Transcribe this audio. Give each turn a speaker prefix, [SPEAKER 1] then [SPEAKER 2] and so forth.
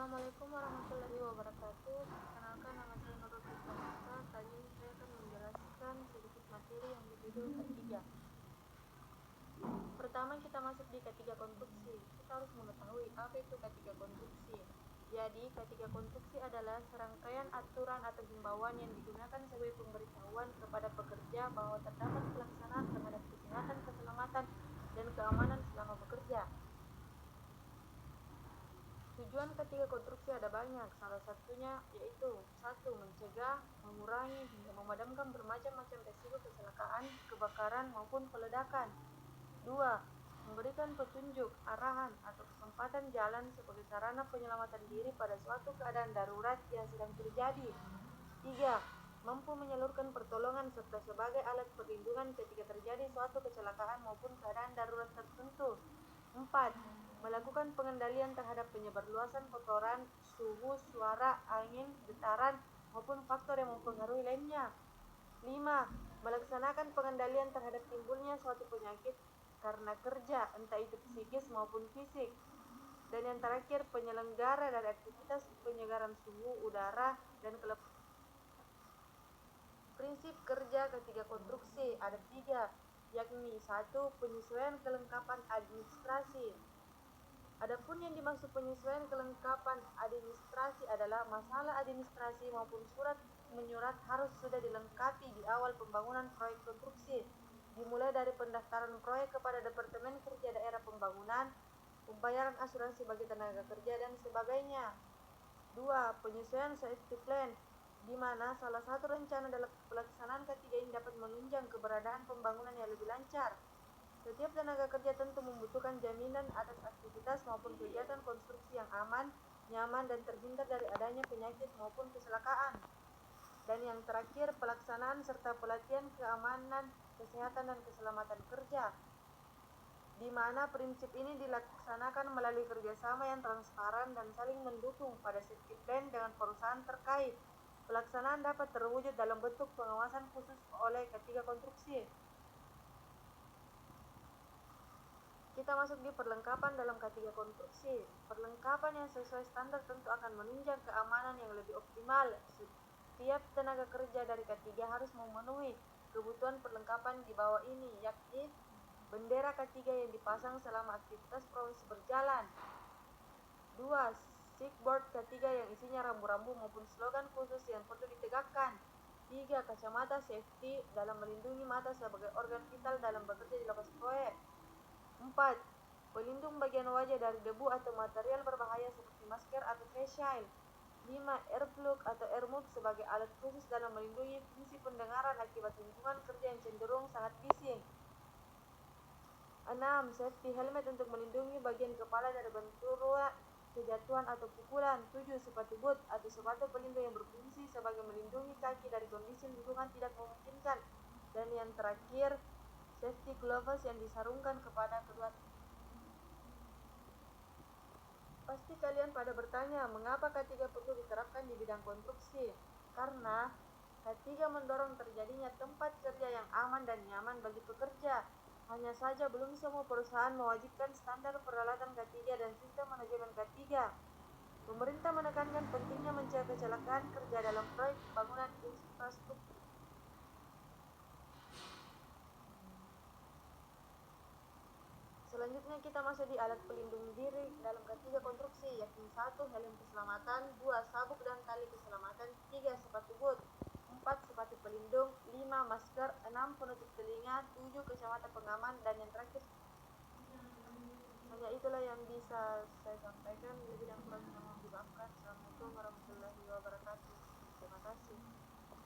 [SPEAKER 1] Assalamualaikum warahmatullahi wabarakatuh. Perkenalkan, nama saya Nurul Fitrianita. Kali ini saya akan menjelaskan sedikit materi yang berjudul K3. Pertama, kita masuk di K3 konstruksi. Kita harus mengetahui apa itu K3 konstruksi. Jadi, K3 konstruksi adalah serangkaian aturan atau himbauan yang digunakan sebagai pemberitahuan kepada pekerja bahwa terdapat pelaksanaan terhadap kesehatan, keselamatan, dan keamanan selama bekerja. Tujuan K3 konstruksi ada banyak, salah satunya yaitu 1. Mencegah, mengurangi, hingga memadamkan bermacam-macam risiko kecelakaan, kebakaran, maupun peledakan. 2. Memberikan petunjuk, arahan, atau kesempatan jalan sebagai sarana penyelamatan diri pada suatu keadaan darurat yang sedang terjadi. 3. Mampu menyalurkan pertolongan serta sebagai alat perlindungan ketika terjadi suatu kecelakaan maupun keadaan darurat tertentu. 4. Melakukan pengendalian terhadap penyebarluasan kotoran, suhu, suara, angin, getaran, maupun faktor yang mempengaruhi lainnya. 5. Melaksanakan pengendalian terhadap timbulnya suatu penyakit karena kerja, entah itu psikis maupun fisik. Dan yang terakhir, penyelenggara dari aktivitas penyegaran suhu, udara, dan prinsip kerja K3 konstruksi ada 3, yakni 1. Penyesuaian kelengkapan administrasi. Adapun yang dimaksud penyesuaian kelengkapan administrasi adalah masalah administrasi maupun surat menyurat harus sudah dilengkapi di awal pembangunan proyek konstruksi, dimulai dari pendaftaran proyek kepada Departemen Kerja Daerah Pembangunan, pembayaran asuransi bagi tenaga kerja, dan sebagainya. 2. Penyesuaian safety plan, di mana salah satu rencana dalam pelaksanaan K3 ini dapat menunjang keberadaan pembangunan yang lebih lancar. Setiap tenaga kerja tentu membutuhkan jaminan atas aktivitas maupun kegiatan konstruksi yang aman, nyaman, dan terhindar dari adanya penyakit maupun kecelakaan. Dan yang terakhir, pelaksanaan serta pelatihan keamanan, kesehatan, dan keselamatan kerja, di mana prinsip ini dilaksanakan melalui kerjasama yang transparan dan saling mendukung pada safety plan dengan perusahaan terkait. Pelaksanaan dapat terwujud dalam bentuk pengawasan khusus oleh K3 konstruksi. Kita masuk di perlengkapan dalam K3 konstruksi. Perlengkapan yang sesuai standar tentu akan menunjang keamanan yang lebih optimal. Setiap tenaga kerja dari K3 harus memenuhi kebutuhan perlengkapan di bawah ini, yakni bendera K3 yang dipasang selama aktivitas proses berjalan. 2. Sigboard K3 yang isinya rambu-rambu maupun slogan khusus yang perlu ditegakkan. 3. Kacamata safety dalam melindungi mata sebagai organ vital dalam bekerja di lokasi proyek. 4. Pelindung bagian wajah dari debu atau material berbahaya seperti masker atau face shield. 5. Earplug atau earmuff sebagai alat khusus dalam melindungi fungsi pendengaran akibat lingkungan kerja yang cenderung sangat bising. 6. Safety helmet untuk melindungi bagian kepala dari benturan, kejatuhan, atau pukulan. 7. Sepatu boot atau sepatu pelindung yang berfungsi sebagai melindungi kaki dari kondisi lingkungan tidak memungkinkan. Dan yang terakhir, safety gloves yang disarungkan kepada kedua. Pasti kalian pada bertanya, mengapa K3 perlu diterapkan di bidang konstruksi? Karena K3 mendorong terjadinya tempat kerja yang aman dan nyaman bagi pekerja. Hanya saja belum semua perusahaan mewajibkan standar peralatan K3 dan sistem manajemen K3. Pemerintah menekankan pentingnya mencegah kecelakaan kerja dalam proyek pembangunan infrastruktur. Selanjutnya kita masuk di alat pelindung diri dalam K3 konstruksi, yakni 1. Helm keselamatan, 2. Sabuk dan tali keselamatan, 3. Sepatu boot, 4. Sepatu pelindung, 5. Masker, 6. Penutup telinga, 7. Kacamata pengaman, dan yang terakhir. Hanya itulah yang bisa saya sampaikan, lebih dan kurang mohon dimaafkan. Assalamualaikum warahmatullahi wabarakatuh. Terima kasih.